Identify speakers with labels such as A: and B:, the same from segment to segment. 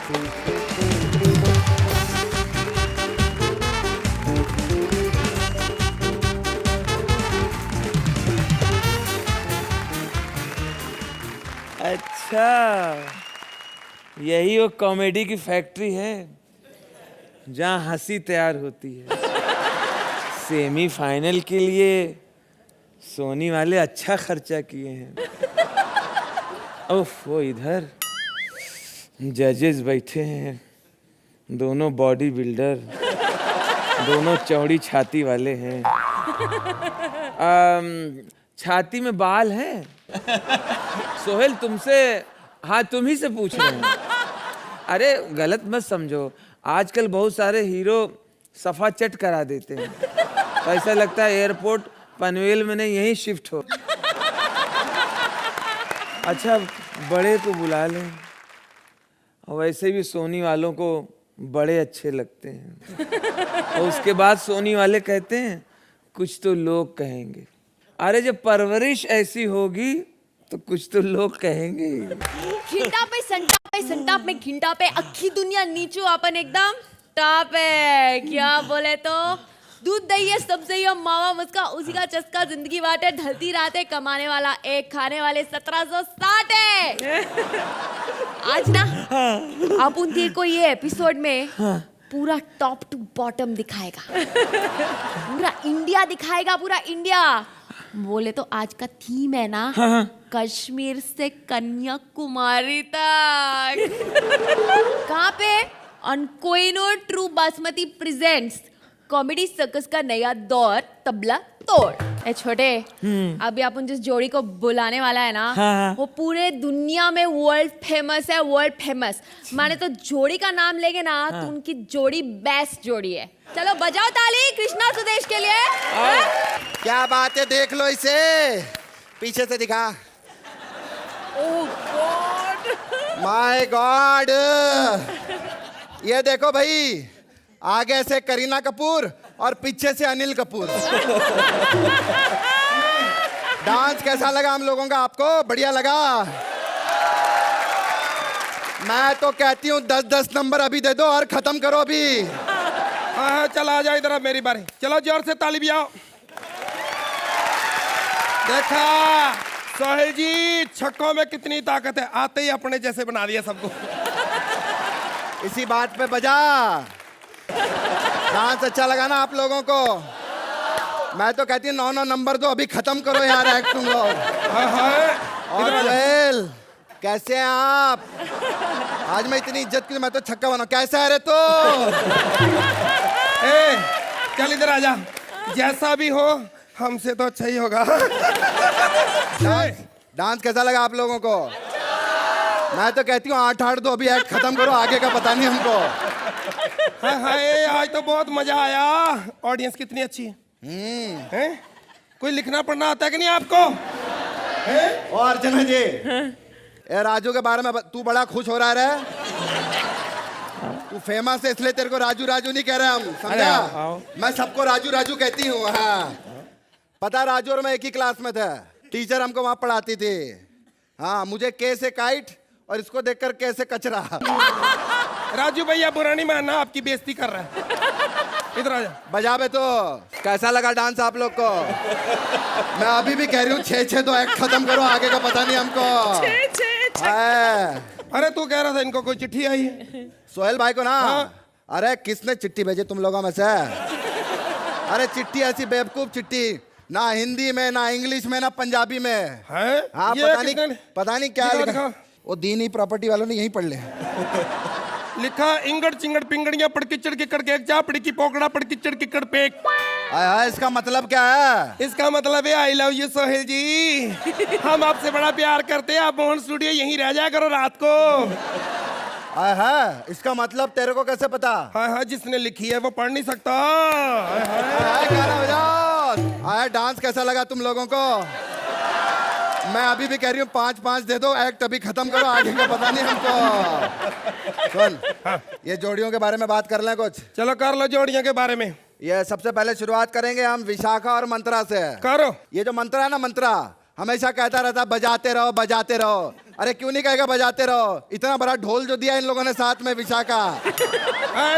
A: अच्छा, यही वो कॉमेडी की फैक्ट्री है जहाँ हंसी तैयार होती है। सेमीफाइनल के लिए सोनी वाले अच्छा खर्चा किए हैं। उफ, वो इधर जजेस बैठे हैं, दोनों बॉडी बिल्डर, दोनों चौड़ी छाती वाले हैं। छाती में बाल हैं। सोहेल तुमसे, हाँ तुम ही से पूछ रहे हैं। अरे गलत मत समझो, आजकल बहुत सारे हीरो सफा चट करा देते हैं, तो ऐसा लगता है एयरपोर्ट पनवेल में नहीं यहीं शिफ्ट हो। अच्छा बड़े को बुला लें, और वैसे भी सोनी वालों को बड़े अच्छे लगते हैं। और उसके बाद सोनी वाले कहते हैं कुछ तो लोग कहेंगे। अरे जब परवरिश ऐसी होगी तो कुछ तो लोग कहेंगे।
B: घिंटा पे संटाप में घिंटा पे अक्खी दुनिया नीचो अपन एकदम टॉप है। क्या बोले तो दूध दही है सबसे ही मावा मुस्का उसी का चस्का जिंदगी बाटे ढलती रात है कमाने वाला एक खाने वाले 1760 है। आज ना अपन तेरे को ये एपिसोड में पूरा टॉप टू बॉटम दिखाएगा, पूरा इंडिया दिखाएगा, पूरा इंडिया। बोले तो आज का थीम है ना, कश्मीर से कन्याकुमारी तक। कहाँ पे? On Kohinoor true basmati presents comedy circus का नया दौर तबला तोड़। ए छोटे, अभी अपन जिस जोड़ी को बुलाने वाला है ना, वो पूरे दुनिया में वर्ल्ड फेमस है, वर्ल्ड फेमस। माने तो जोड़ी का नाम लेंगे ना तो उनकी जोड़ी बेस्ट जोड़ी है। चलो बजाओ ताली कृष्णा सुदेश के लिए।
C: क्या बात है, देख लो इसे, पीछे से दिखा।
B: ओह गॉड,
C: माय गॉड, ये देखो भाई, आगे से करीना कपूर और पीछे से अनिल कपूर। डांस कैसा लगा हम लोगों का? आपको बढ़िया लगा? मैं तो कहती हूँ 10-10 नंबर अभी दे दो और खत्म करो अभी।
D: हाँ चल आ जाओ इधर, मेरी बारी। चलो जोर से ताली बजाओ। देखा सोहेल जी, छक्कों में कितनी ताकत है, आते ही अपने जैसे बना दिया सबको।
C: इसी बात पे बजा। डांस अच्छा लगा ना आप लोगों को? मैं तो कहती हूँ 9-9 नंबर दो, अभी खत्म करो यार एक्ट तुम लोग। और सोहेल कैसे हैं आप? आज मैं इतनी इज्जत की, मैं तो छक्का बना। कैसा है रे तो?
D: ए, चल इधर आजा, जैसा भी हो हमसे तो अच्छा ही होगा।
C: डांस कैसा लगा आप लोगों को? मैं तो कहती हूँ 8-8 दो, अभी एक्ट खत्म करो, आगे का पता नहीं हमको।
D: हाय आज तो बहुत मजा आया। ऑडियंस कितनी अच्छी है। कोई लिखना पढ़ना आता है कि नहीं आपको?
C: और अर्चना जी, ए राजू के बारे में तू बड़ा खुश हो रहा है? तू फेमस है इसलिए तेरे को राजू राजू नहीं कह रहे हम, समझा? मैं सबको राजू राजू कहती हूँ। हाँ पता, राजू और मैं एक ही क्लास में थे, टीचर हमको वहां पढ़ाती थी। हाँ, मुझे के से काइट और इसको देखकर कैसे कचरा।
D: राजू भैया बुरा नहीं मानना, आपकी बेइज्जती कर रहा है। इधर आ जा।
C: बजा बे तो। कैसा लगा डांस आप लोग को? मैं अभी भी कह रही हूँ 6-6 दो, एक्ट खत्म करो, आगे का पता नहीं हमको।
D: 6-6। अरे तू कह रहा था इनको कोई चिट्ठी आई है
C: सोहेल भाई को ना?
D: हाँ।
C: अरे किसने चिट्ठी भेजी तुम लोगों में से? अरे चिट्ठी ऐसी बेवकूफ चिट्ठी, ना हिंदी में, ना इंग्लिश में, ना पंजाबी में है। हाँ पता नहीं क्या लिखा। वो दीनी प्रॉपर्टी वालों ने यहीं पढ़ ले
D: लिखा, इंगड़ चिंगड़ पिंगड़ियां पड़किचड़ किकड़ के एक चापड़ी की पोकड़ा पड़किचड़ किकड़ पेक।
C: इसका मतलब क्या है?
D: इसका मतलब है आई लव यू सोहेल जी, हम आपसे बड़ा प्यार करते हैं, आप मोहन स्टूडियो यहीं रह जाया करो रात को।
C: इसका मतलब तेरे को कैसे पता?
D: हाँ जिसने लिखी है वो पढ़ नहीं सकता।
C: डांस कैसा लगा तुम लोगों को? मैं अभी भी कह रही हूँ 5-5 दे दो, एक्ट अभी खत्म करो, आगे का पता नहीं हमको। सुन, ये जोड़ियों के बारे में बात कर लें कुछ।
D: चलो कर लो जोड़ियों के बारे में।
C: ये सबसे पहले शुरुआत करेंगे हम विशाखा और मंत्रा से।
D: करो।
C: ये जो मंत्रा है ना, मंत्रा हमेशा कहता रहता बजाते रहो बजाते रहो, अरे क्यों नहीं कहेगा बजाते रहो, इतना बड़ा ढोल जो दिया इन लोगों ने साथ में विशाखा।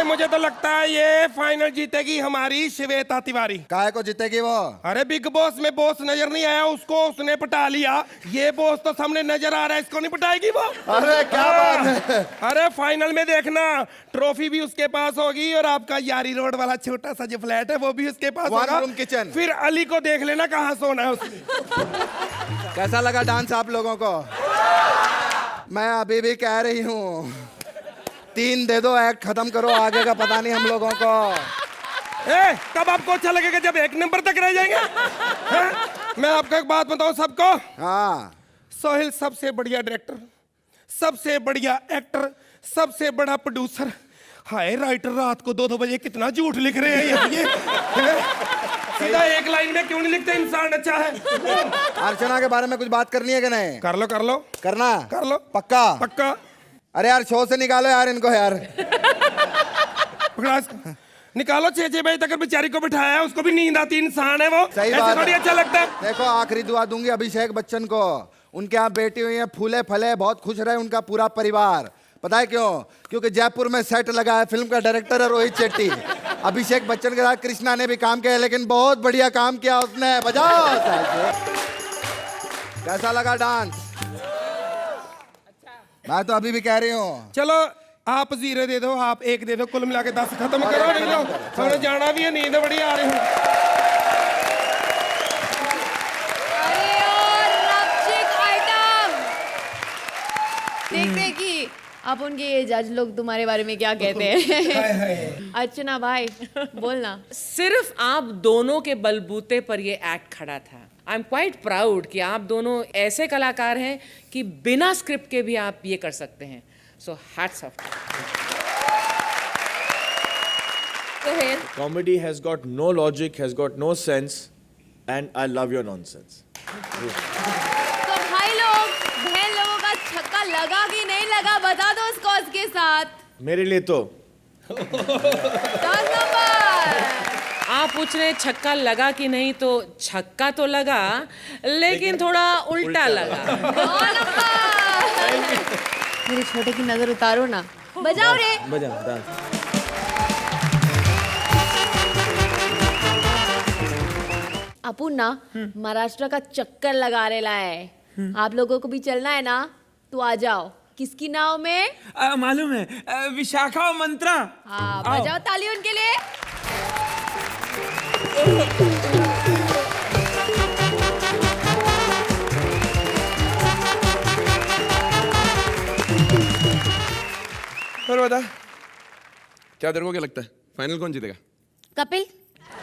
D: मुझे तो लगता है ये फाइनल जीतेगी हमारी श्वेता तिवारी।
C: काहे को जीतेगी वो?
D: अरे बिग बॉस में बॉस नजर नहीं आया उसको, उसने पटा लिया। ये बॉस तो सामने नजर आ रहा है, इसको नहीं पटाएगी वो।
C: अरे क्या बात है।
D: अरे फाइनल में देखना, ट्रॉफी भी उसके पास होगी और आपका यारी रोड वाला छोटा सा जो फ्लैट है वो भी उसके पास होगा।
C: Room kitchen.
D: फिर अली को देख लेना कहाँ सोना है उसने।
C: कैसा लगा डांस आप लोगों को? मैं अभी भी कह रही हूँ 3 दे दो, एक्ट खत्म करो, आगे का पता नहीं हम लोगों को।
D: कब आपको अच्छा लगेगा जब 1 नंबर तक रह जाएंगे? मैं आपको एक बात बताऊं सबको।
C: हाँ,
D: सोहेल सबसे बढ़िया डायरेक्टर, सबसे बढ़िया एक्टर, सबसे बड़ा प्रोड्यूसर। हाय राइटर रात को 2-2 बजे कितना झूठ लिख रहे हैं ये। सीधा एक लाइन में क्यों नहीं लिखते इंसान अच्छा है?
C: अर्चना के बारे में कुछ बात करनी है कि नहीं?
D: कर लो कर लो।
C: करना?
D: कर लो
C: पक्का?
D: पक्का।
C: अरे यार शो से निकालो यार इनको यार।
D: पकड़ा इसको। निकालो 6 बजे तक बेचारी को बिठाया है, उसको भी नींद आती, इंसान है वो।
C: सही
D: ऐसे
C: बात
D: थोड़ी
C: है।
D: अच्छा लगता है।
C: देखो आखिरी दुआ दूंगी अभिषेक बच्चन को, उनके यहाँ बेटी हुई है, फूले फले, बहुत खुश रहे उनका पूरा परिवार। पता है क्यों? क्योंकि जयपुर में सेट लगा है, फिल्म का डायरेक्टर है रोहित शेट्टी। अभिषेक बच्चन के साथ कृष्णा ने भी काम किया है, लेकिन बहुत बढ़िया काम किया उसने। बजाओ। कैसा लगा डांस? मैं तो अभी भी कह रही हूँ।
D: चलो आप 0 दे दो, आप 1 दे दो, कुल मिला के 10 खत्म करो। नहीं लो, हमें जाना भी है, नींद बड़ी आ रही है।
B: अरे और रक्षित आइटम देखते हैं कि आप उनके ये जज लोग तुम्हारे बारे में क्या कहते हैं। अर्चना भाई बोलना।
E: सिर्फ आप दोनों के बलबूते पर ये एक्ट खड़ा था। आई एम क्वाइट प्राउड कि आप दोनों ऐसे कलाकार हैं कि बिना स्क्रिप्ट के भी आप ये कर सकते हैं। So hats off.
B: Sohail,
F: Comedy has got no logic, has got no sense, and I love your nonsense.
B: तो भाई लोग बहन लोगों का छक्का लगा कि नहीं लगा बता दो उस कॉज के साथ।
F: मेरे लिए तो
B: 10 नंबर।
E: आप पूछ रहे हैं छक्का लगा कि नहीं, तो छक्का तो लगा लेकिन थोड़ा उल्टा लगा।
B: 9 नंबर। मेरे छोटे की नजर उतारो ना। बजाओ रे।
A: बजाओ डांस।
B: अपुन ना महाराष्ट्र का चक्कर लगा रेला है। आप लोगों को भी चलना है ना तो आ जाओ। किसकी नाव में?
A: मालूम है, विशाखा और मंत्रा।
B: हाँ बजाओ ताली उनके लिए।
G: और बता, क्या तेरे को क्या लगता है फाइनल कौन जीतेगा?
B: कपिल।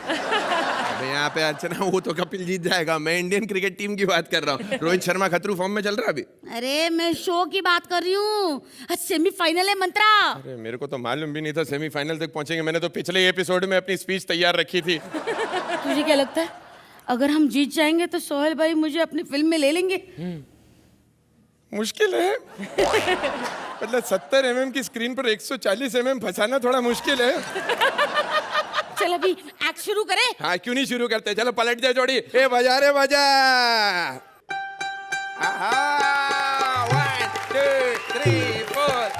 G: अबे यहाँ पे अर्चना, वो तो कपिल जीत जाएगा। मैं इंडियन क्रिकेट टीम की बात कर रहा हूँ। रोहित शर्मा खतरू फॉर्म में चल रहा है अभी।
H: अरे मैं शो की बात कर रही हूँ। सेमीफाइनल है मंत्रा।
G: अरे मेरे को तो मालूम भी नहीं था सेमीफाइनल तक पहुंचेंगे। मैंने तो पिछले एपिसोड में अपनी स्पीच तैयार रखी थी।
H: तुझे क्या लगता है अगर हम जीत जाएंगे तो सोहेल भाई मुझे अपनी फिल्म में ले लेंगे?
G: मुश्किल है। मतलब 70 mm की स्क्रीन पर 140 mm फंसाना थोड़ा मुश्किल है।
H: चल अभी एक्ट शुरू करें।
G: हाँ क्यों नहीं शुरू करते? चलो पलट जाए जोड़ी। ए बजा रे बजा। 1 2 3 4।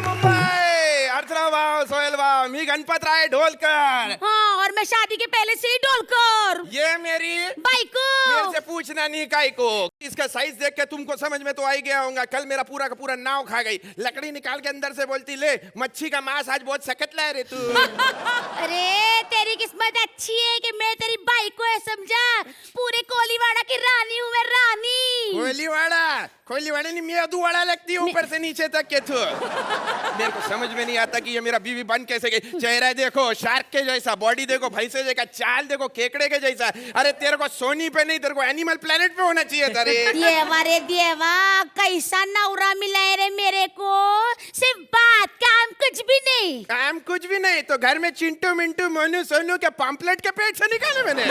G: मुंबई। अर्चना वाव, सोहेल वाव, मी गणपत राय ढोलकर।
H: हाँ और मैं शादी के पहले से ही ढोलकर।
G: ये मेरी
H: बाइक
G: मेरे से पूछना नहीं काय को। इसका साइज देख के तुमको समझ में तो आ ही गया होगा। कल मेरा पूरा का पूरा नाव खा गई। लकड़ी निकाल के अंदर से बोलती ले मच्छी का मांस आज बहुत सख्त लाए रे तू।
H: अरे तेरी किस्मत अच्छी है कि मैं तेरी बाइक को समझा। पूरे कोलीवाड़ा की रानी हूँ मैं, रानी।
G: कोलीवाड़ा नहीं, मेदू वाड़ा लगती है ऊपर से नीचे तक के तू। मेरे को समझ में नहीं आता कि ये मेरा बीवी बन कैसे गई। चेहरा देखो शार्क के जैसा, बॉडी देखो भैंसे जैसा, चाल देखो केकड़े के जैसा। अरे तेरे को सोनी पे नहीं, तेरे को एनिमल प्लेनेट पे होना चाहिए था रे।
H: देवा रे देवा, कैसा नौरा मिला है रे मेरे को। सिर्फ बात, काम कुछ भी नहीं।
G: काम कुछ भी नहीं तो घर में चिंटू मिंटू मोनू सोनू के पंपलेट के पेट से निकाले मैंने।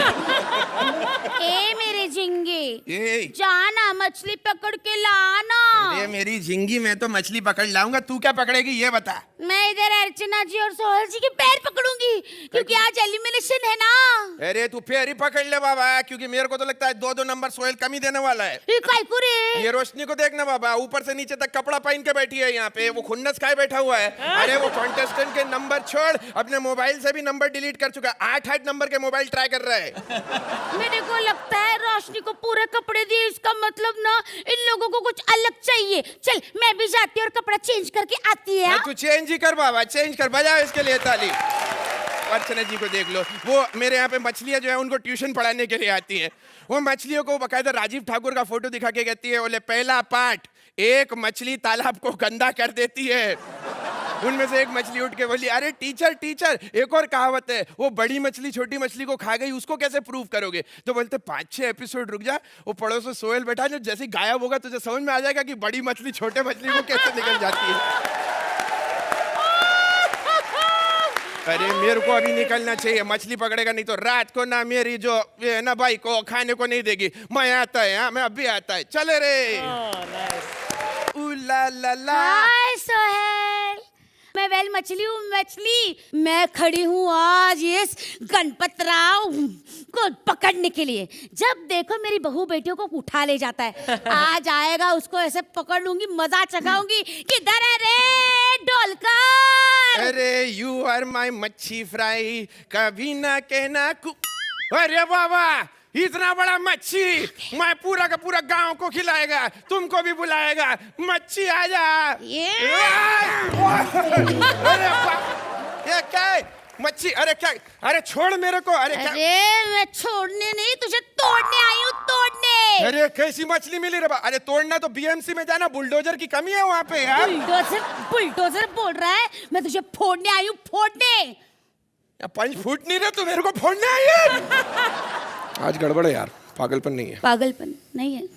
H: ए मेरे झिंगे
G: ए।
H: जाना मछली पकड़ के लाना।
G: अरे मेरी झिंगी, मैं तो मछली पकड़ लाऊंगा, तू क्या पकड़ेगी ये बता।
H: मैं इधर अर्चना जी और सोहल जी के पैर पकड़ूंगी क्योंकि आज एलिमिनेशन है ना।
G: अरे तू फिर ही पकड़ ले बाबा, क्योंकि मेरे को तो लगता है 2-2 नंबर सोहेल कम ही देने वाला है। ये रोशनी को देखना बाबा, ऊपर से नीचे तक कपड़ा पहन के बैठी है यहाँ पे, वो खुन्नस खाए बैठा हुआ है। अरे वो कॉन्टेस्टेंट के नंबर छोड़, अपने मोबाइल से भी नंबर डिलीट कर चुका है। 8-8 नंबर के मोबाइल ट्राई कर रहा है।
H: मेरे को लगता है रोशनी को पूरे कपड़े दिए, इसका मतलब ना इन लोगों को कुछ अलग चाहिए। चल मैं भी जाती हूँ और कपड़ा चेंज करके आती है।
G: तू चेंज ही कर बाबा, चेंज कर, बजाओ इसके लिए ताली। अर्चना जी को देख लो, वो मेरे यहाँ पे मछलियाँ जो है उनको ट्यूशन पढ़ाने के लिए आती हैं। वो मछलियों को बकायदा राजीव ठाकुर का फोटो दिखा के कहती है, बोले पहला पार्ट, एक मछली तालाब को गंदा कर देती है। उनमें से एक मछली उठ के बोली, अरे टीचर टीचर, एक और कहावत है, वो बड़ी मछली छोटी मछली को खा गई, उसको कैसे प्रूव करोगे? तो बोलते 5-6 एपिसोड रुक जा, वो पड़ोस में सोहेल बैठा, जो जैसे ही गायब होगा तुझे समझ में आ जाएगा कि बड़ी मछली छोटे मछली को कैसे निकल जाती है। अरे मेरे को अभी निकलना चाहिए, मछली पकड़ेगा नहीं तो रात को ना मेरी जो ये ना भाई को खाने को नहीं देगी। मैं आता है, हाँ मैं अभी आता है, चले रे। ला ला ला।
H: हाय सोहेल, मैं वेल मछली हूँ, मछली। मैं खड़ी हूँ आज इस गणपत राव को पकड़ने के लिए। जब देखो मेरी बहू बेटियों को उठा ले जाता है, आज आएगा उसको ऐसे पकड़ लूंगी, मजा चखाऊंगी। किधर है रे ढोलकर?
G: अरे यू आर माई मच्छी फ्राई, कभी ना कहना अरे बाबा, इतना बड़ा मच्छी, मैं पूरा का पूरा गांव को खिलाएगा, तुमको भी बुलाएगा। मच्छी आजा। अरे क्या है मच्छी? अरे क्या, अरे छोड़ मेरे को। अरे क्या?
H: अरे मैं छोड़ने नहीं, तुझे तोड़ने आई हूँ, तोड़ने।
G: अरे कैसी मछली मिली रे? अरे तोड़ना तो बीएमसी में जाना, बुलडोजर की कमी है वहाँ पे यार।
H: बुलडोजर बोल रहा है, मैं तुझे फोड़ने आई हूँ, फोड़ने।
G: पंच फूट नहीं रहा, तू मेरे को फोड़ने आई है? आज गड़बड़ है यार, पागलपन नहीं है।
H: पागलपन नहीं है।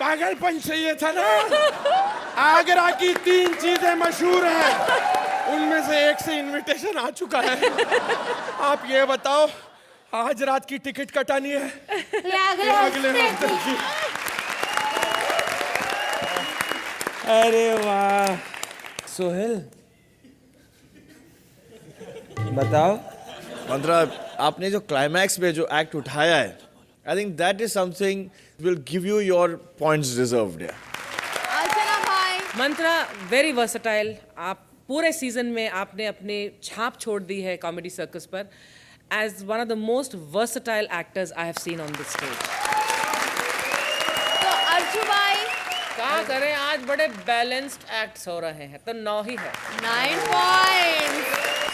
G: पागलपन चाहिए था ना। आगरा की 3 चीजें मशहूर हैं, उनमें से एक से इनविटेशन आ चुका है। आप ये बताओ, आज रात की टिकट कटानी है अगले हफ्ते की?
A: अरे वाह सोहेल, बताओ।
F: मंत्रा, आपने जो क्लाइमैक्स में जो एक्ट उठाया है, I think that is something will give you your points deserved.
B: अर्चना भाई,
E: मंत्रा वेरी वर्सटाइल। आप पूरे सीजन में आपने अपने छाप छोड़ दी है कॉमेडी सर्कस पर, as one of the most versatile actors I have seen on this stage.
B: तो अर्जू भाई
E: क्या करें, आज बड़े बैलेंस्ड एक्ट्स हो रहे हैं, तो 9 ही है।
B: 9 पॉइंट्स।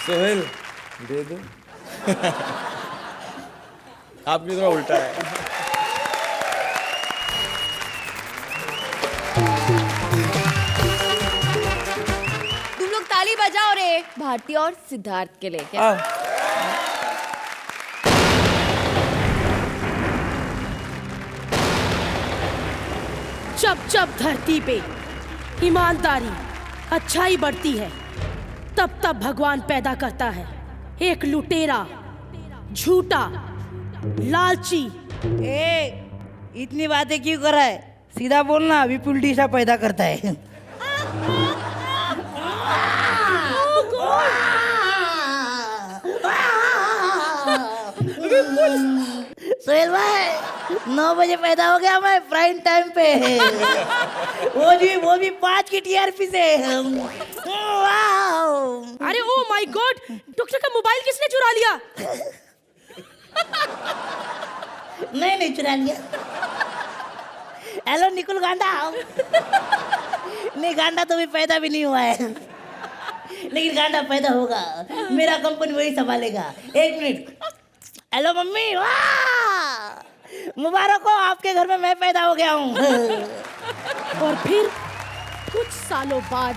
A: सोहेल दे दो।
F: आपकी थोड़ा उल्टा है।
B: तुम लोग ताली बजाओ रे भारती और सिद्धार्थ के लिए। क्या?
I: जब जब धरती पे ईमानदारी, अच्छाई बढ़ती है, तब तब भगवान पैदा करता है एक लुटेरा, झूठा, लालची।
J: इतनी बातें क्यों कर रहा है? सीधा बोलना, अभी उल्टी सा पैदा करता है। सोहेल भाई 9 बजे पैदा हो गया, मैं प्राइम टाइम पे। वो भी 5 की टीआरपी से।
I: अरे ओ माय गॉड, डॉक्टर का मोबाइल किसने चुरा लिया?
J: नहीं चुरा लिया। हेलो निकुल गांडा। नहीं, गांडा तो भी पैदा भी नहीं हुआ है, लेकिन गांडा पैदा होगा, मेरा कंपनी वही संभालेगा। 1 मिनट। Hello mummy. वाह मुबारक हो, आपके घर में मैं पैदा हो गया हूँ।
I: और फिर कुछ सालों बाद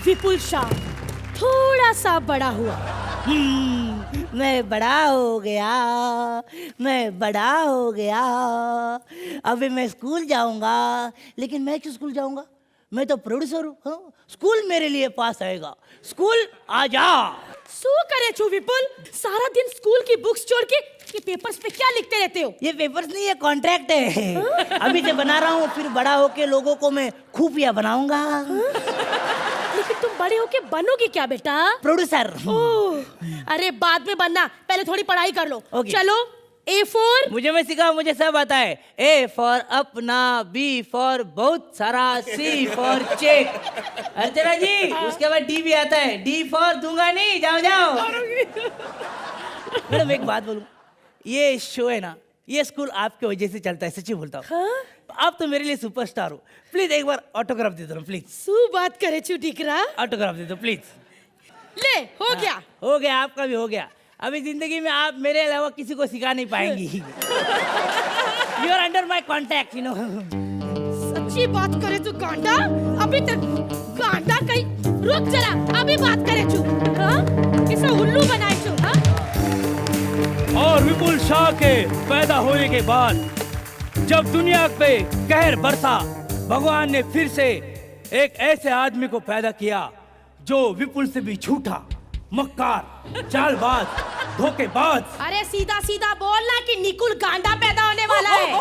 I: विपुल शाह थोड़ा सा बड़ा हुआ।
J: मैं बड़ा हो गया, मैं बड़ा हो गया। अभी मैं स्कूल जाऊंगा, लेकिन मैं क्यों स्कूल जाऊंगा? मैं तो प्रोड्यूसर हूँ। हाँ? स्कूल मेरे लिए पास आएगा। स्कूल आ जा।
I: सू करे छू विपुल, सारा दिन स्कूल की बुक्स छोड़ के ये पेपर्स पे क्या लिखते रहते हो?
J: ये पेपर्स नहीं, ये कॉन्ट्रैक्ट है। अभी से बना रहा हूँ, फिर बड़ा होके लोगों को मैं खुफिया बनाऊंगा।
I: लेकिन तुम बड़े होके बनोगे क्या बेटा?
J: प्रोड्यूसर।
I: ओह, अरे बाद में बनना, पहले थोड़ी पढ़ाई कर लो।
J: Okay.
I: चलो A4।
J: मुझे मैं सीखा, मुझे सब आता है। A फॉर अपना, B फॉर बहुत सारा, C फॉर चेक। अर्चना जी, उसके बाद D भी आता है। D फॉर दूंगा नहीं, जाओ जाओ। मैडम एक बात बोलूं, ये शो है ना, ये स्कूल आपके वजह से चलता है, सच्ची बोलता हूँ।
I: हाँ?
J: आप तो मेरे लिए सुपरस्टार हो। प्लीज एक बार ऑटोग्राफ दे दो प्लीज।
I: सू बात करे छू टिकरा।
J: ऑटोग्राफ दे दो प्लीज।
I: ले, हो गया।
J: हो गया, आपका भी हो गया। अभी जिंदगी में आप मेरे अलावा किसी को सिखा नहीं पाएंगी। You are under my contact, you know.
I: सच्ची बात करे तू गांडा, अभी तक गांडा कहीं। रुक जरा, अभी बात करे छू। हाँ? किसे उल्लू बनाए छू? हाँ?
K: और विपुल शाह के पैदा होने के बाद जब दुनिया पे कहर बरसा, भगवान ने फिर से एक ऐसे आदमी को पैदा किया जो विपुल से भी झूठा, मक्कार, चालबाज, धोखेबाज।
I: अरे सीधा सीधा बोलना कि निकुल गांडा पैदा होने वाला है।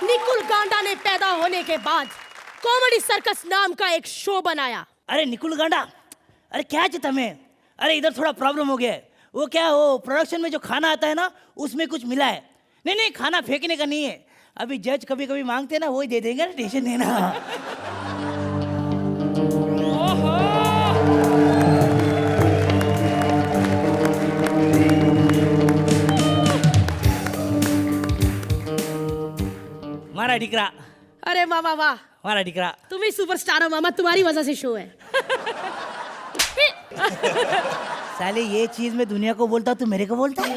I: निकुल गांडा ने पैदा होने के बाद कॉमेडी सर्कस नाम का एक शो बनाया।
J: अरे निकुल गांडा, अरे क्या चाहता मैं? अरे इधर थोड़ा प्रॉब्लम हो गया है। वो क्या, वो प्रोडक्शन में जो खाना आता है ना, उसमें कुछ मिला है। नहीं नहीं, खाना फेंकने का नहीं है। अभी जज कभी कभी मांगते हैं ना, वही दे देंगे ना, टेंशन नहीं ना। मारा डिकरा।
I: अरे मामा वाह,
J: मारा डिकरा।
I: तुम ही सुपरस्टार हो मामा, तुम्हारी वजह से शो है।
J: साले ये चीज मैं दुनिया को बोलता हूँ, तू मेरे को बोलता है?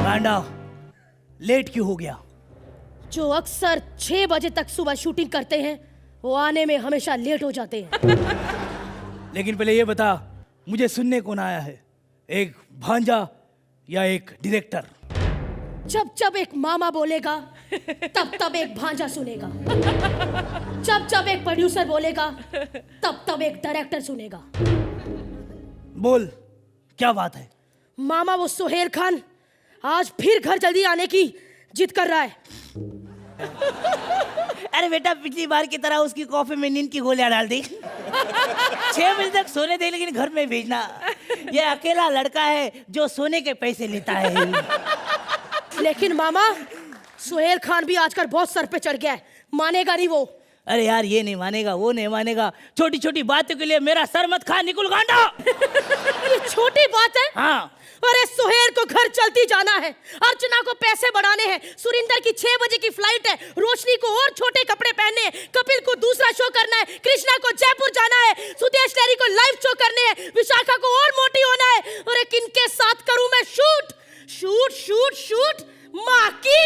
J: गांडा, लेट क्यों हो गया?
I: जो अक्सर 6 बजे तक सुबह शूटिंग करते हैं, वो आने में हमेशा लेट हो जाते हैं।
K: लेकिन पहले ये बता, मुझे सुनने कौन आया है, एक भांजा या एक डायरेक्टर?
I: जब जब एक मामा बोलेगा, तब तब एक भांजा सुनेगा। जब जब एक प्रोड्यूसर बोलेगा, तब तब एक डायरेक्टर सुनेगा।
J: बोल, क्या बात है?
I: मामा वो सुहेल खान आज फिर घर जल्दी आने की जिद कर रहा है।
J: अरे बेटा, पिछली बार की तरह उसकी कॉफी में नींद की गोलियां डाल दी। 6 बजे तक सोने दे, लेकिन घर में भेजना। ये अकेला लड़का है जो सोने के पैसे लेता है।
I: लेकिन मामा, सुहेल खान भी आजकल बहुत सर पे चढ़ गया है, मानेगा नहीं वो।
J: अरे यार, ये नहीं मानेगा, वो नहीं मानेगा। छोटी छोटी बातों के लिए मेरा सर मत खा निकुल गांडा।
I: ये छोटी बात है?
J: हाँ।
I: अरे सुहेल को घर चलती जाना है, अर्चना को पैसे बढ़ाने हैं, सुरिंदर की 6 बजे की फ्लाइट है, रोशनी को और छोटे कपड़े पहनने हैं, कपिल को दूसरा शो करना है, कृष्णा को जयपुर जाना है, सुदेश लहरी को लाइव शो करने हैं, विशाखा को और मोटी होना है। अरे किनके साथ करूं मैं शूट? शूट शूट शूट माँ की।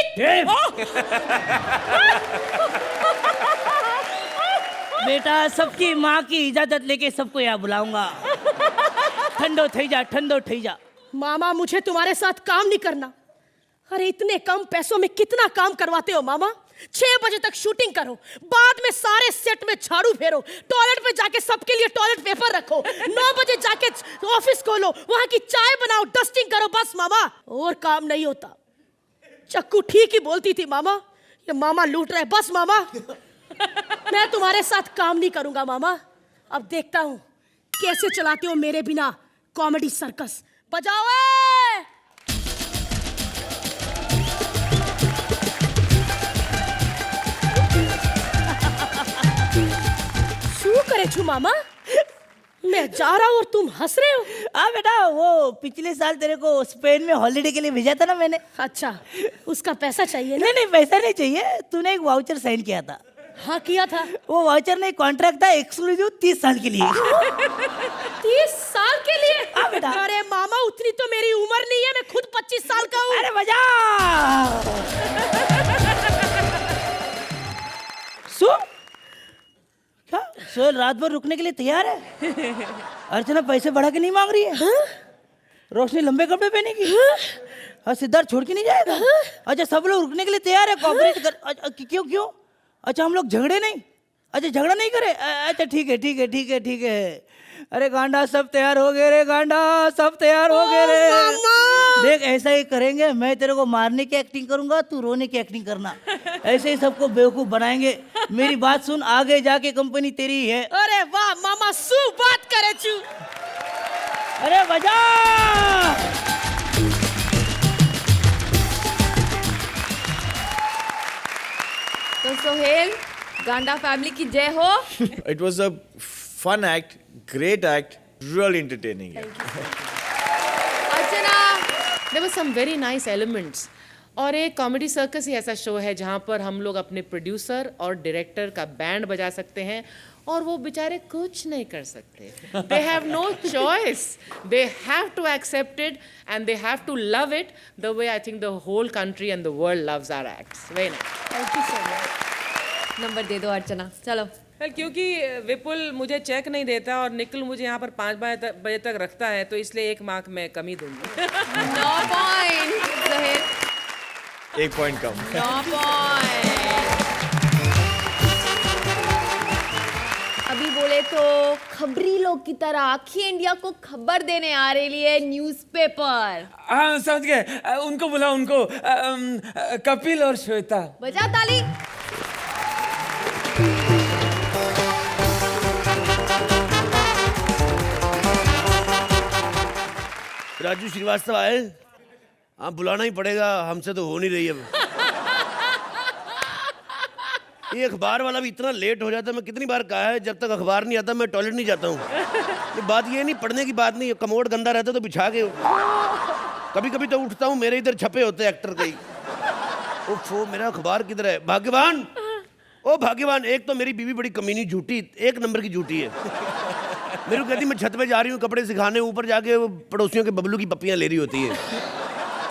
J: बेटा, सबकी माँ की इजाजत लेके सबको यहाँ बुलाऊंगा। ठंडो थई जा, ठंडो थई जा।
I: मामा, मुझे तुम्हारे साथ काम नहीं करना। अरे इतने कम पैसों में कितना काम करवाते हो मामा? 6 बजे तक शूटिंग करो, बाद में सारे सेट में झाड़ू फेरो, टॉयलेट पे जाके सबके लिए टॉयलेट पेपर रखो, 9 बजे जाके ऑफिस खोलो, वहां की चाय बनाओ, डस्टिंग करो, बस मामा, और काम नहीं होता। चक्कू ठीक ही बोलती थी मामा, ये मामा लूट रहे। बस मामा, मैं तुम्हारे साथ काम नहीं करूंगा मामा। अब देखता हूं कैसे चलाते हो मेरे बिना कॉमेडी सर्कस। बजाओ ए! शू करे छू मामा, मैं जा रहा हूँ और तुम हंस रहे हो।
J: हाँ बेटा, वो पिछले साल तेरे को स्पेन में हॉलिडे के लिए भेजा था ना मैंने।
I: अच्छा, उसका पैसा चाहिए ना?
J: नहीं नहीं, पैसा नहीं चाहिए, तूने एक वाउचर साइन किया था।
I: हाँ किया था।
J: वो वाउचर नहीं, कॉन्ट्रैक्ट था एक्सक्लूसिव 30 साल के लिए।
I: 30 साल के लिए?
J: हाँ बेटा।
I: अरे मामा उतनी तो मेरी उम्र नहीं है, मैं खुद 25 साल का हूँ।
J: अरे मजा। क्या सोहेल रात भर रुकने के लिए तैयार है? अर्चना पैसे बढ़ा के नहीं मांग रही है? रोशनी लंबे कपड़े पहनेगी? हाँ सिद्धार्थ छोड़ के नहीं जाएगा? अच्छा सब लोग रुकने के लिए तैयार है, कॉपरेट कर। क्यों क्यों? अच्छा हम लोग झगड़े नहीं? अच्छा झगड़ा नहीं करे? अच्छा ठीक है ठीक है ठीक है ठीक है। अरे गांडा सब तैयार हो गए रे, गांडा सब तैयार हो गए रे। देख ऐसा ही करेंगे, मैं तेरे को मारने की एक्टिंग करूंगा, तू रोने की एक्टिंग करना। ऐसे ही सबको बेवकूफ बनाएंगे। मेरी बात सुन, आगे जाके कंपनी तेरी ही है।
I: अरे वाह मामा, सु बात करे चू।
J: अरे बजा।
B: तो सोहेल, गांडा फैमिली की जय हो।
F: It was a fun act, great act, really entertaining.
B: Archana,
E: There were some very nice elements. और एक कॉमेडी सर्कस ही ऐसा शो है जहाँ पर हम लोग अपने प्रोड्यूसर और डायरेक्टर का बैंड बजा सकते हैं और वो बेचारे कुछ नहीं कर सकते. They have no choice. They have to accept it and they have to love it the way I think the whole country and the world loves our acts. Very nice.
B: Thank you so much. Number दे दो अर्चना, चलो।
E: Well, क्योंकि विपुल मुझे check नहीं देता और निखिल मुझे यहाँ पर 5 बजे तक रखता है तो इसलिए 1 मार्क मैं कम ही दूंगी.
B: नो पॉइंट सोहेल,
F: 1 point कम.
B: No point. अभी बोले तो खबरी लोग की तरह आखी इंडिया को खबर देने आ रही है न्यूज़पेपर।
A: हाँ समझ गए, उनको बुला, उनको कपिल और श्वेता।
B: बजा ताली।
L: राजू श्रीवास्तव आए? हाँ बुलाना ही पड़ेगा, हमसे तो हो नहीं रही अब। ये अखबार वाला भी इतना लेट हो जाता है, मैं कितनी बार कहा है जब तक अखबार नहीं आता मैं टॉयलेट नहीं जाता हूँ। ये बात ये नहीं, पढ़ने की बात नहीं, कमोड गंदा रहता तो बिछा के। कभी कभी तो उठता हूँ मेरे इधर छपे होते एक्टर कई। ओफो मेरा अखबार किधर है? भाग्यवान, ओ भाग्यवान, एक तो मेरी बीवी बड़ी कमीनी झूठी, 1 नंबर की झूठी है। मेरे को कहती मैं छत पे जा रही हूँ कपड़े सिखाने, ऊपर जाके वो पड़ोसियों के बबलू की पप्पियाँ ले रही होती है।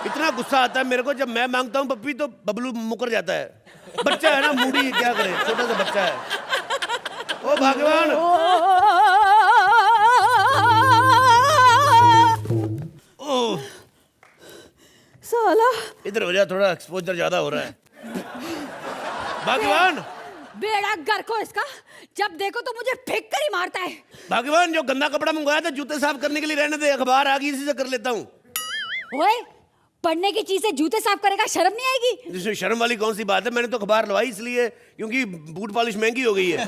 L: इतना गुस्सा आता है मेरे को जब मैं मांगता हूँ पप्पी तो बबलू मुकर जाता है। बच्चा है ना मूडी, क्या करे, छोटा सा बच्चा है। ओ भगवान, ओ
I: साला
L: इधर हो जा, थोड़ा एक्सपोजर ज्यादा हो रहा है। भगवान,
I: बेड़ा घर को इसका, जब देखो तो मुझे फेंक कर ही मारता है।
L: भगवान जो गंदा कपड़ा मंगवाया था जूते साफ करने के लिए रहने दे, अखबार आ गई इसी से कर लेता हूँ।
H: ओए पढ़ने की चीज से जूते साफ करेगा, शर्म नहीं आएगी?
L: इसमें शर्म वाली कौन सी बात है, मैंने तो अखबार लवाई इसलिए क्योंकि बूट पॉलिश महंगी हो गई है।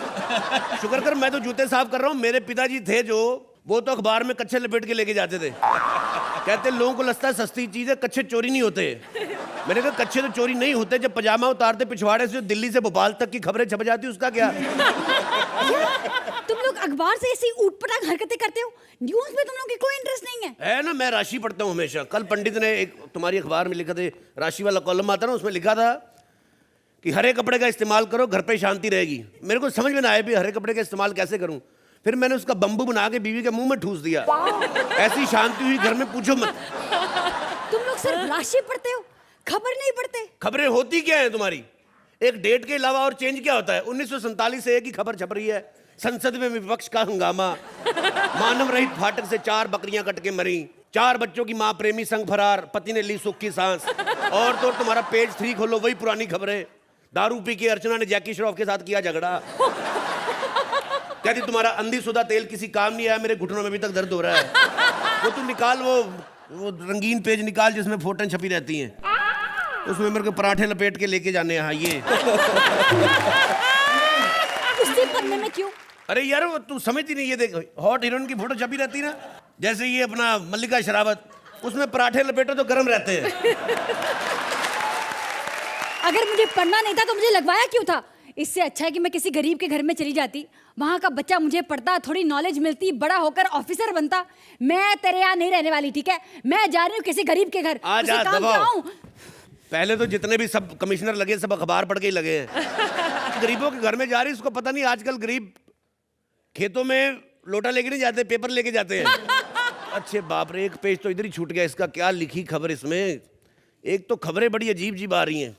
L: शुक्र कर मैं तो जूते साफ कर रहा हूँ। मेरे पिताजी थे जो, वो तो अखबार में कच्छे लपेट के लेके जाते थे। कहते लोगों को लगता है सस्ती चीज है, कच्छे चोरी नहीं होते। मैंने कहा कच्छे तो चोरी नहीं होते, जब पजामा उतारते पिछवाड़े से दिल्ली से भोपाल तक की खबरें छप जाती उसका क्या?
H: तुम लोग अखबार से ऐसी ऊटपटांग हरकतें करते हो, न्यूज़ में तुम लोग की कोई इंटरेस्ट नहीं है
L: ना? मैं राशि पढ़ता हूँ हमेशा। कल पंडित ने एक तुम्हारी अखबार में लिखा था, राशि वाला कॉलम आता ना, उसमें लिखा था कि हरे कपड़े का इस्तेमाल करो, घर पे शांति रहेगी। मेरे को समझ में ना आया भी हरे कपड़े का इस्तेमाल कैसे करूं। फिर मैंने उसका बम्बू बना के बीवी के मुंह में ठूस दिया। ऐसी शांति हुई घर में, पूछो मत।
H: तुम लोग सिर्फ राशि पढ़ते हो, खबर नहीं पढ़ते।
L: खबरें होती क्या है तुम्हारी? एक डेट के अलावा और चेंज क्या होता है? 1947 से एक ही खबर छप रही है, संसद में विपक्ष का हंगामा, मानव रहित फाटक से 4 बकरियां कट के मरी, 4 बच्चों की मां प्रेमी संग फरार, पति ने ली सुख की सांस। और तो तुम्हारा पेज 3 खोलो, वही पुरानी खबरें। दारू पी के अर्चना ने जैकी श्रॉफ के साथ किया झगड़ा। कहती तुम्हारा अंधीसुधा तेल किसी काम नहीं आया, मेरे घुटनों में अभी तक दर्द हो रहा है। वो तू निकाल, वो रंगीन पेज निकाल जिसमें फोटों छपी रहती हैं, उसमें मेरे को पराठे लपेट के लेके जाने हैं। ये
H: उसी पन्ने में क्यों?
L: अरे यार वो तू समझती नहीं, ये देख हॉट हीरोइन की फोटो छपी रहती ना, जैसे ये अपना मल्लिका शरावत, उसमें पराठे लपेटो तो गर्म रहते हैं।
H: अगर मुझे पढ़ना नहीं था तो मुझे लगवाया क्यों था? इससे अच्छा है कि मैं किसी गरीब के घर में चली जाती, वहाँ का बच्चा मुझे पढ़ता, थोड़ी नॉलेज मिलती, बड़ा होकर ऑफिसर बनता। मैं तेरे यहाँ नहीं रहने वाली, ठीक है? मैं जा रही हूँ किसी गरीब के घर।
L: आ जा, दबाओ। पहले तो जितने भी सब कमिश्नर लगे सब अखबार पढ़ के ही लगे हैं। गरीबों के घर में जा रही, उसको पता नहीं आजकल गरीब खेतों में लोटा लेके नहीं जाते, पेपर लेके जाते हैं। अच्छे बाप रे, एक पेज तो इधर ही छूट गया इसका। क्या लिखी खबर इसमें? एक तो खबरें बड़ी अजीब अजीब आ रही हैं।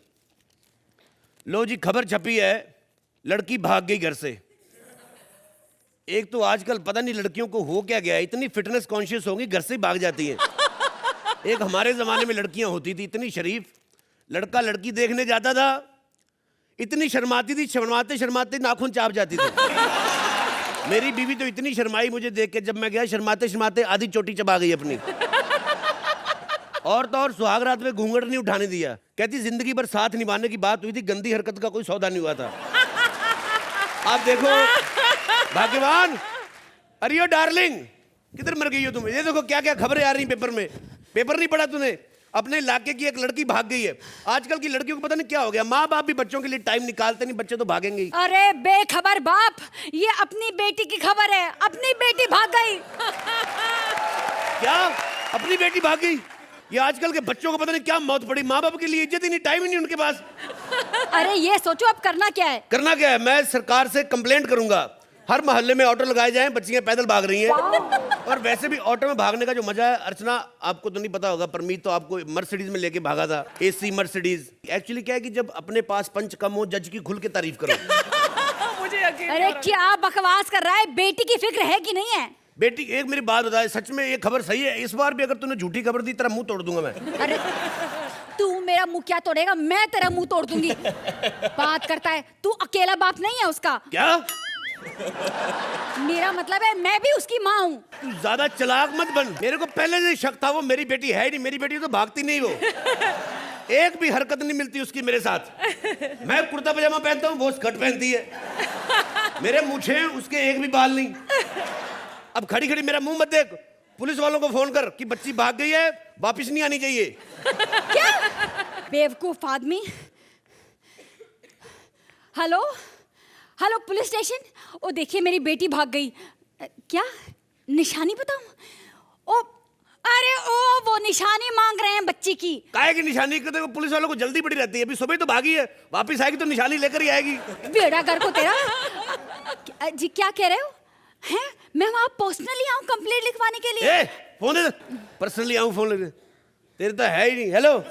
L: लो जी, खबर छपी है, लड़की भाग गई घर से। एक तो आजकल पता नहीं लड़कियों को हो क्या गया है, इतनी फिटनेस कॉन्शियस होंगी, घर से ही भाग जाती हैं। एक हमारे जमाने में लड़कियां होती थी इतनी शरीफ, लड़का लड़की देखने जाता था, इतनी शर्माती थी, शर्माते शर्माते नाखून चाप जाती थी। मेरी बीवी तो इतनी शर्माई मुझे देख के, जब मैं गया शर्माते शर्माते आधी चोटी चबा गई अपनी। और तो और सुहाग रात में घूंघट नहीं उठाने दिया। कहती जिंदगी भर साथ निभाने की बात हुई थी, गंदी हरकत का कोई सौदा नहीं हुआ था। आप देखो भाग्यवान, अरे डार्लिंग किधर मर गई हो तुम? ये देखो क्या क्या खबरें आ रही पेपर में। पेपर नहीं पढ़ा तूने? अपने इलाके की एक लड़की भाग गई है। आजकल की लड़कियों को पता नहीं क्या हो गया, माँ बाप भी बच्चों के लिए टाइम निकालते नहीं, बच्चे तो भागेंगे ही।
H: अरे बेखबर बाप, ये अपनी बेटी की खबर है, अपनी बेटी भाग गई।
L: क्या अपनी बेटी भाग गई? ये आजकल के बच्चों को पता नहीं क्या मौत पड़ी, माँ बाप के लिए इज्जत ही नहीं, टाइम ही नहीं उनके पास।
H: अरे ये सोचो अब करना क्या है।
L: करना क्या है? मैं सरकार से कंप्लेंट करूंगा, हर मोहल्ले में ऑटो लगाए जाएं, बच्चियां पैदल भाग रही हैं। और वैसे भी ऑटो में भागने का जो मजा है, अर्चना आपको तो नहीं पता होगा, परमीत तो आपको मर्सिडीज में लेके भागा था, एसी मर्सिडीज। एक्चुअली क्या है कि जब अपने पास पंच कम हो, जज की खुल के तारीफ करो।
B: मुझे यकीन
H: अरे क्या बकवास कर रहा है, बेटी की फिक्र है कि नहीं है?
L: बेटी एक मेरी बात बताए, सच में ये खबर सही है? इस बार भी अगर तूने झूठी खबर दी, तेरा मुंह तोड़ दूंगा मैं।
H: अरे तू मेरा मुंह क्या तोड़ेगा, मैं तेरा मुंह तोड़ दूंगी। बात करता है, तू अकेला बाप नहीं है उसका।
L: क्या?
H: मेरा मतलब है मैं भी उसकी माँ हूँ।
L: तू ज्यादा चालाक मत बन, मेरे को पहले से शक था वो मेरी बेटी है ही नहीं। मेरी बेटी तो भागती नहीं, वो एक भी हरकत नहीं मिलती उसकी मेरे साथ। मैं कुर्ता पजामा पहनता हूँ, वो स्कर्ट पहनती है। मेरे मूछे हैं, उसके एक भी बाल नहीं। अब खड़ी खड़ी मेरा मुंह मत देख, पुलिस वालों को फोन कर कि बच्ची भाग गई है, वापिस नहीं आनी चाहिए।
H: क्या बेवकूफ आदमी। Hello hello police station. ओ देखिए मेरी बेटी भाग गई। क्या निशानी बताऊं? ओ अरे ओ वो निशानी मांग रहे हैं बच्ची की।
L: काहे की निशानी? कहते वो पुलिस वालों को जल्दी बड़ी रहती है, अभी सुबह तो भागी है, वापिस आएगी तो निशानी लेकर ही आएगी।
H: बेड़ा घर को तेरा। जी क्या कह रहे हो? हैं मैं वहां पर्सनली आऊं कंप्लेंट लिखवाने के लिए?
L: फोन दे, पर्सनली आऊं फोन लेने? तेरे तो है ही नहीं। हेलो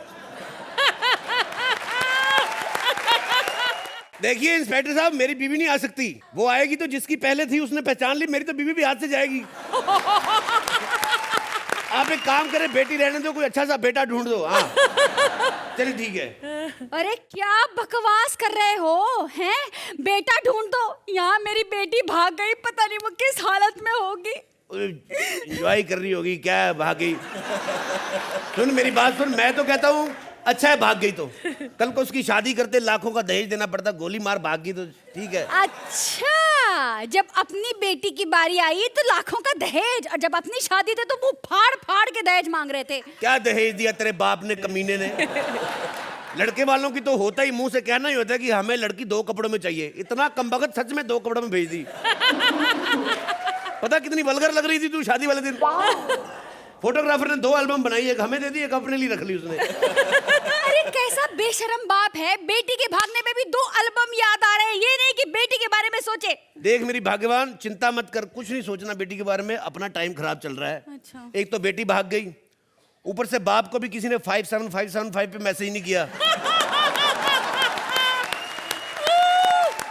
L: देखिए इंस्पेक्टर साहब, मेरी बीवी नहीं आ सकती। वो आएगी तो जिसकी पहले थी उसने पहचान ली, मेरी तो बीवी भी हाथ से जाएगी। आप एक काम करें, बेटी रहने दो, कोई अच्छा सा बेटा ढूंढ दो। हाँ चलिए ठीक है।
H: अरे क्या बकवास कर रहे हो? हैं बेटा ढूंढ दो? यहाँ मेरी बेटी भाग गई, पता नहीं वो किस हालत में होगी।
L: एंजॉय कर रही होगी, क्या भाग गई? सुन मेरी बात सुन, मैं तो कहता हूँ अच्छा है भाग गई तो, कल को उसकी शादी करते लाखों का दहेज देना पड़ता, गोली मार भाग गई तो ठीक है।
H: अच्छा, जब अपनी बेटी की बारी आई तो लाखों का दहेज, और जब अपनी शादी थी तो मुंह फाड़ फाड़ के दहेज मांग रहे थे।
L: क्या दहेज दिया तेरे बाप ने, कमीने ने? लड़के वालों की तो होता ही मुंह से कहना ही होता है कि हमें लड़की 2 कपड़ों में चाहिए। इतना कमबख्त सच में 2 कपड़ों में भेज दी। पता कितनी वल्गर लग रही थी तू शादी वाले दिन। फोटोग्राफर ने 2 एल्बम बनाई, एक हमें दे दी, एक अपने लिए रख ली उसने।
H: अरे कैसा बेशरम बाप है, बेटी के भागने में भी 2 एल्बम याद आ रहे हैं, ये नहीं कि बेटी के बारे में सोचे।
L: देख मेरी भाग्यवान, चिंता मत कर, कुछ नहीं सोचना बेटी के बारे में, अपना टाइम खराब चल रहा है।
H: अच्छा।
L: एक तो बेटी भाग गई, ऊपर से बाप को भी किसी ने 57575 पे मैसेज नहीं किया।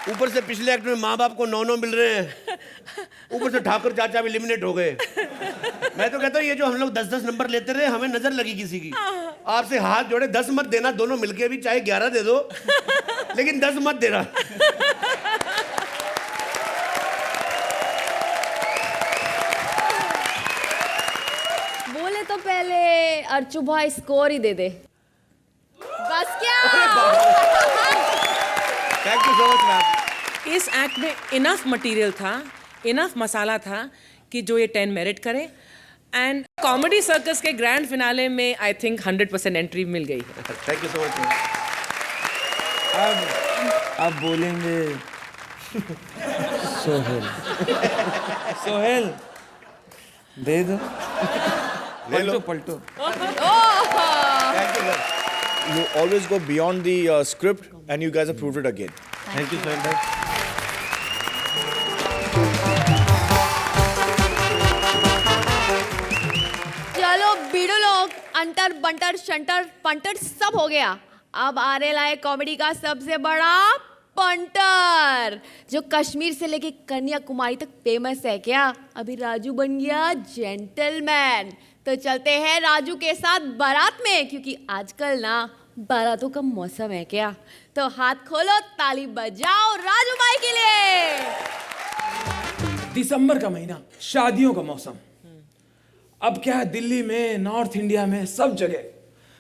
L: ऊपर से पिछले एक्ट में माँ बाप को 9 मिल रहे हैं, ऊपर से ठाकुर चाचा भी एलिमिनेट हो गए। मैं तो कहता हूँ ये जो हम लोग 10-10 नंबर लेते रहे, हमें नजर लगी किसी की। आपसे हाथ जोड़े, 10 मत देना, दोनों मिलके भी चाहे 11 दे दो, लेकिन 10 मत देना।
B: बोले तो पहले अर्चू भाई स्कोर ही दे दे। बस क्या?
L: Thank you so much ma'am.
E: इस एक्ट में इनफ मटेरियल था, इनफ मसाला था कि जो ये 10 मेरिट करे। एंड कॉमेडी सर्कस के ग्रैंड फिनाले में आई थिंक 100% एंट्री मिल गई है।
L: Thank you so much.
A: अब बोलेंगे सोहेल। सोहेल दे दो, पलटो पलटो।
F: You always go beyond the script and you guys have proved it again.
L: Thank you Sohail भाई।
B: चलो बीड़ो लोग, अंटर बंटर शंटर पंटर सब हो गया। अब आने लाए कॉमेडी का सबसे बड़ा पंटर, जो कश्मीर से लेके कन्याकुमारी तक फेमस है। क्या अभी राजू बन गया जेंटलमैन? तो चलते हैं राजू के साथ बारात में, क्योंकि आजकल ना बारातों का मौसम है। क्या तो हाथ खोलो, ताली बजाओ राजू भाई के लिए।
A: दिसंबर का महीना, शादियों का मौसम। अब क्या है, दिल्ली में, नॉर्थ इंडिया में, सब जगह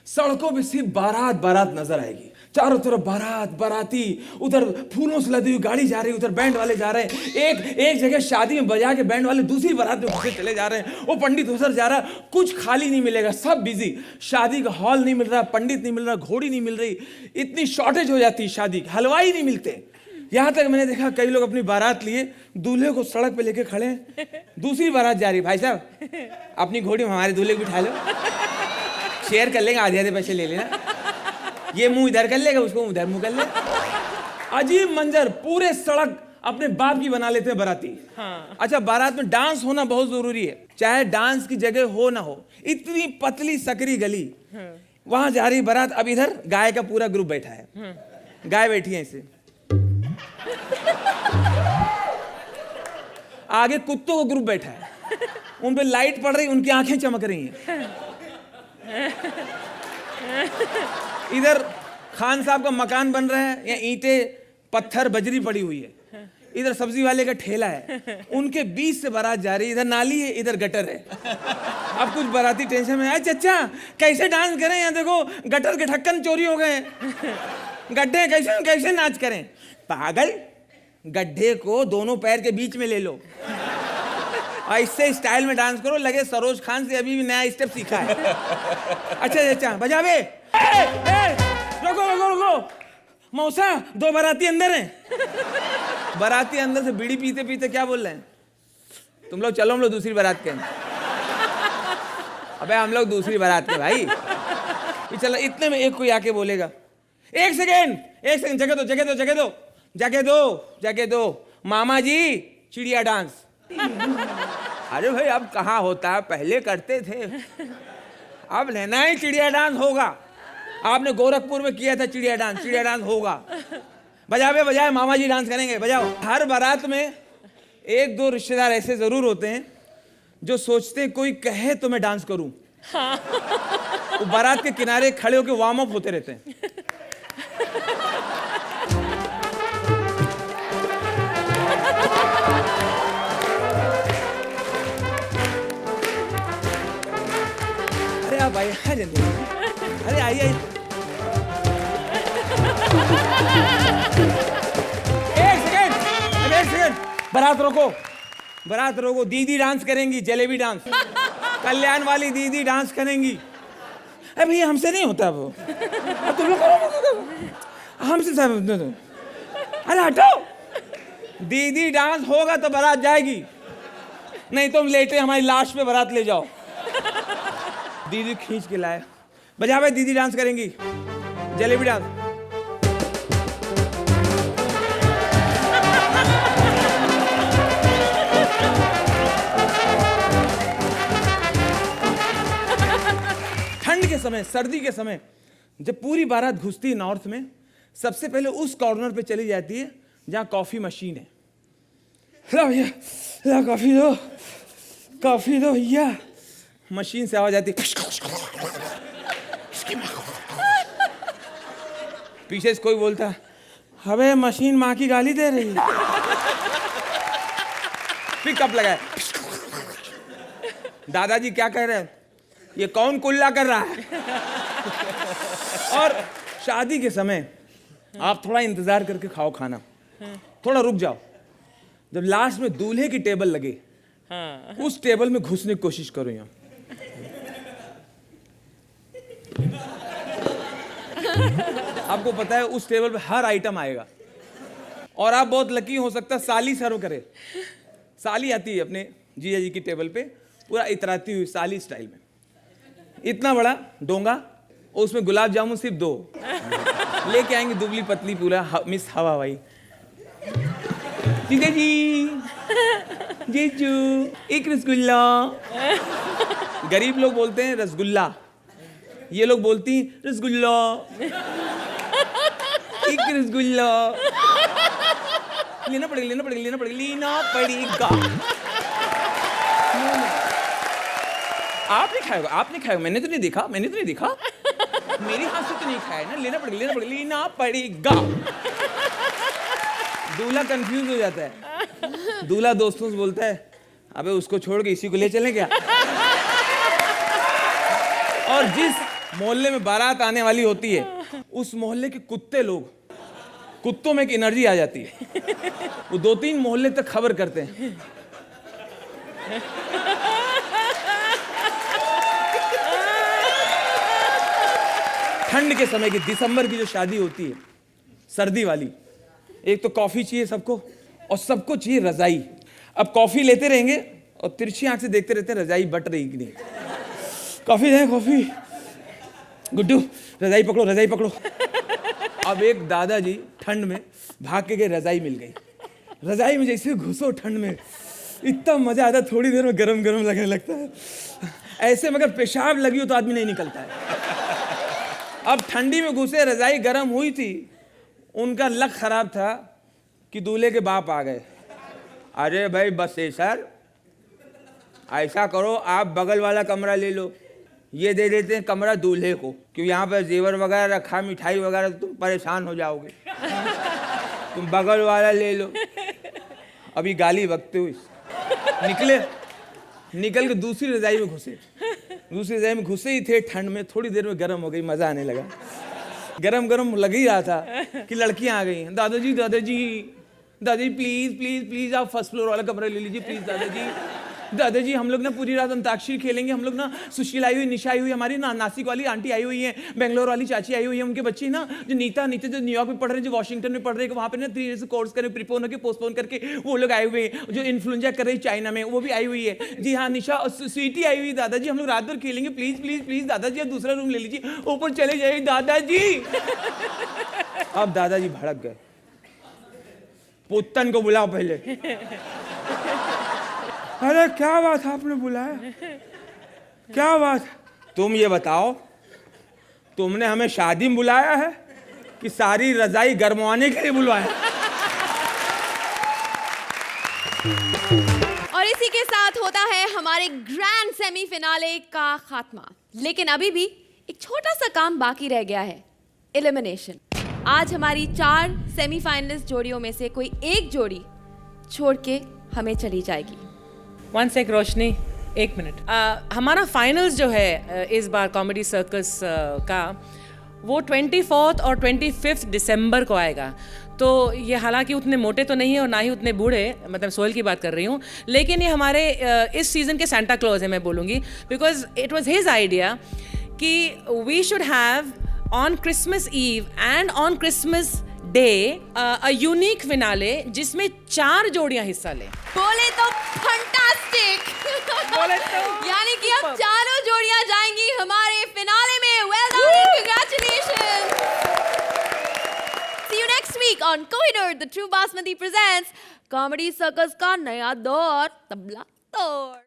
A: सड़कों पे सिर्फ बारात बारात नजर आएगी। चारों तरफ बारात, बाराती, उधर फूलों से लदी हुई गाड़ी जा रही है, उधर बैंड वाले जा रहे हैं। एक जगह शादी में बजा के बैंड वाले दूसरी बारात में घुसे चले जा रहे हैं। वो पंडित उधर जा रहा है, कुछ खाली नहीं मिलेगा, सब बिजी। शादी का हॉल नहीं मिल रहा, पंडित नहीं मिल रहा, घोड़ी नहीं मिल रही, इतनी शॉर्टेज हो जाती है शादी की, हलवाई नहीं मिलते। यहाँ तक मैंने देखा कई लोग अपनी बारात लिए दूल्हे को सड़क पे लेके खड़े हैं, दूसरी बारात जा रही। भाई साहब अपनी घोड़ी में हमारे दूल्हे को बिठा लो, शेयर कर लेंगे, आधे आधे पैसे ले लेना। ये मुंह इधर कर लेगा, उसको उधर मुंह कर ले। अजीब मंजर, पूरे सड़क अपने बाप की बना लेते हैं बाराती। हाँ। अच्छा, बारात में डांस होना बहुत जरूरी है, चाहे डांस की जगह हो ना हो। इतनी पतली सकरी गली, वहां जा रही बारात। अब इधर गाय का पूरा ग्रुप बैठा है, गाय बैठी है ऐसे, आगे कुत्तों का ग्रुप बैठा है, उन पे लाइट पड़ रही, उनकी आंखें चमक रही हैं। इधर खान साहब का मकान बन रहा है, या ईंटें पत्थर बजरी पड़ी हुई है। इधर सब्जी वाले का ठेला है, उनके बीच से बारात जा रही है। इधर नाली है, इधर गटर है। अब कुछ बाराती टेंशन में, अच्छा अच्छा कैसे डांस करें, यहाँ देखो गटर के ढक्कन चोरी हो गए, गड्ढे कैसे कैसे नाच करें। पागल, गड्ढे को दोनों पैर के बीच में ले लो, ऐसे स्टाइल में डांस करो, लगे सरोज खान से अभी भी नया स्टेप सीखा है। अच्छा अच्छा बजा बे, रुको रुको रुको, मौसा दो बाराती अंदर हैं। बाराती अंदर से बीड़ी पीते पीते क्या बोल रहे हैं, तुम लोग चलो हम लोग दूसरी बारात के। अबे हम लोग दूसरी बारात के भाई। ये चलो, इतने में एक कोई आके बोलेगा, एक सेकेंड जगह दो जगह दो जगह दो जगह दो जगह दो, मामा जी चिड़िया डांस। अरे भाई अब कहाँ होता है, पहले करते थे, अब लेना ही चिड़िया डांस होगा। आपने गोरखपुर में किया था चिड़िया डांस होगा। बजावे बजाए मामा जी डांस करेंगे, बजाओ। हर बारात में एक दो रिश्तेदार ऐसे जरूर होते हैं जो सोचते हैं कोई कहे तो मैं डांस करूं। वो बारात के किनारे खड़े होकर वार्म अप होते रहते हैं। अरे आप आइए, अरे आइए एक सेकंड, बारात रोको। दीदी डांस करेंगी, जलेबी डांस। कल्याण वाली दीदी डांस करेंगी। अरे भैया हमसे नहीं होता वो, तुम लोग करो, हमसे सब। अरे हटो, दीदी डांस होगा तो बारात जाएगी, नहीं तुम लेटे हमारी लाश पे बारात ले जाओ। दीदी खींच के लाए, बजा भाई, दीदी डांस करेंगी, जलेबी डांस। ठंड के समय, सर्दी के समय, जब पूरी बारात घुसती है नॉर्थ में, सबसे पहले उस कॉर्नर पे चली जाती है जहां कॉफी मशीन है। ला भैया, ला कॉफी दो भैया। मशीन से आवाज आती, पीछे से कोई बोलता, अबे मशीन माँ की गाली दे रही है। फिर कप लगाए, दादाजी क्या कह रहे हैं, ये कौन कुल्ला कर रहा है। और शादी के समय आप थोड़ा इंतजार करके खाओ खाना, थोड़ा रुक जाओ। जब लास्ट में दूल्हे की टेबल लगे, उस टेबल में घुसने की कोशिश करो। यहाँ आपको पता है उस टेबल पे हर आइटम आएगा, और आप बहुत लकी हो सकता है साली सर्व करे। साली आती है अपने जीजा जी की टेबल पे, पूरा इतराती हुई साली स्टाइल में, इतना बड़ा डोंगा, उसमें गुलाब जामुन सिर्फ 2 लेके आएंगे, दुबली पतली पूरा मिस हवा भाई। जीजा जी, जीजू, एक रसगुल्ला। गरीब लोग बोलते हैं रसगुल्ला, ये लोग बोलती रसगुल्ला, एक रसगुल्ला। लेना पड़ेगा, लेना पड़ेगा, लेना पड़ेगा, लेना पड़ेगा। आपने खाया होगा, आपने खाया होगा, मैंने तो नहीं देखा, मैंने तो नहीं देखा, मेरे हाथ से तो नहीं खाया ना। लेना पड़ेगा, लेना पड़ेगा, लेना पड़ेगा। दूल्हा कंफ्यूज हो जाता है। दूल्हा दोस्तों से बोलता है, अबे उसको छोड़ के इसी को ले चलें क्या? और जिस मोहल्ले में बारात आने वाली होती है, उस मोहल्ले के कुत्ते लोग, कुत्तों में एक एनर्जी आ जाती है, वो 2-3 मोहल्ले तक खबर करते हैं। ठंड के समय की, दिसंबर की जो शादी होती है, सर्दी वाली, एक तो कॉफी चाहिए सबको और सबको चाहिए रजाई। अब कॉफी लेते रहेंगे और तिरछी आंख से देखते रहते हैं रजाई बट रही कि नहीं। कॉफी है, कॉफी। गुड्डू रजाई पकड़ो, रजाई पकड़ो। अब एक दादाजी ठंड में भाग के गए, रजाई मिल गई। रजाई में जैसे घुसो ठंड में, इतना मजा आता, थोड़ी देर में गरम गरम लगने लगता है ऐसे, मगर पेशाब लगी हो तो आदमी नहीं निकलता है। अब ठंडी में घुसे, रजाई गर्म हुई थी, उनका लक खराब था कि दूल्हे के बाप आ गए। अरे भाई बस सर, ऐसा करो आप बगल वाला कमरा ले लो, ये दे देते हैं कमरा दूल्हे को, क्योंकि यहाँ पर जेवर वगैरह रखा, मिठाई वगैरह, तुम परेशान हो जाओगे, तुम बगल वाला ले लो। अभी गाली बकते हुए निकले, निकल के दूसरी रजाई में घुसे। दूसरी रजाई में घुसे ही थे, ठंड में थोड़ी देर में गर्म हो गई, मजा आने लगा। गरम गरम लग ही रहा था कि लड़कियां आ गई। दादाजी, दादाजी, दादाजी प्लीज प्लीज प्लीज आप फर्स्ट फ्लोर वाला कमरा ले लीजिए प्लीज दादाजी। दादाजी हम लोग ना पूरी रात अंताक्षरी खेलेंगे, हम लोग ना, सुशील आई हुई, निशा आई हुई, हमारी ना नासिक वाली आंटी आई हुई है, बेंगलोर वाली चाची आई हुई है, उनके बच्चे ना, जो नीता जो न्यूयॉर्क में पढ़ रहे हैं, जो वॉशिंगटन में पढ़ रहे हैं, वहाँ पे ना 3 इयर्स कोर्स करें, प्रीपोन होकर पोस्टपोन करके वो लोग आए हुए हैं, जो इन्फ्लुएंजा कर रही चाइना में, वो भी आई हुई है। जी हाँ, निशा और स्वीटी आई हुई। दादाजी हम लोग रात भर खेलेंगे, प्लीज प्लीज प्लीज दादाजी आप दूसरा रूम ले लीजिए, ऊपर चले जाइए दादाजी। अब दादाजी भड़क गए, पुत्तन को बुलाओ पहले। अरे क्या बात आपने बुलाया, क्या बात? तुम ये बताओ, तुमने हमें शादी में बुलाया है कि सारी रजाई गरमवाने के लिए बुलवाया?
B: और इसी के साथ होता है हमारे ग्रैंड सेमीफिनाले का खात्मा। लेकिन अभी भी एक छोटा सा काम बाकी रह गया है, एलिमिनेशन। आज हमारी 4 सेमीफाइनलिस्ट जोड़ियों में से कोई एक जोड़ी छोड़ के हमें चली जाएगी।
E: 1 सेक रोशनी, 1 मिनट। हमारा फाइनल्स जो है इस बार कॉमेडी सर्कस का, वो 24 और 25 दिसंबर को आएगा। तो ये हालांकि उतने मोटे तो नहीं है और ना ही उतने बूढ़े, मतलब सोहेल की बात कर रही हूँ, लेकिन ये हमारे इस सीज़न के सांता क्लॉज है, मैं बोलूँगी, because it was his idea कि we should have on Christmas Eve and on Christmas Day a unique finale जिसमें 4 जोड़ियां हिस्सा लें।
B: बोले तो फंटास्टिक।
E: बोले तो
B: यानी कि अब 4 जोड़ियां जाएंगी हमारे फिनाले में। Well done, congratulations. See you next week on Kohinoor, the True Basmati presents Comedy Circus का नया दौर, तबला तोड़।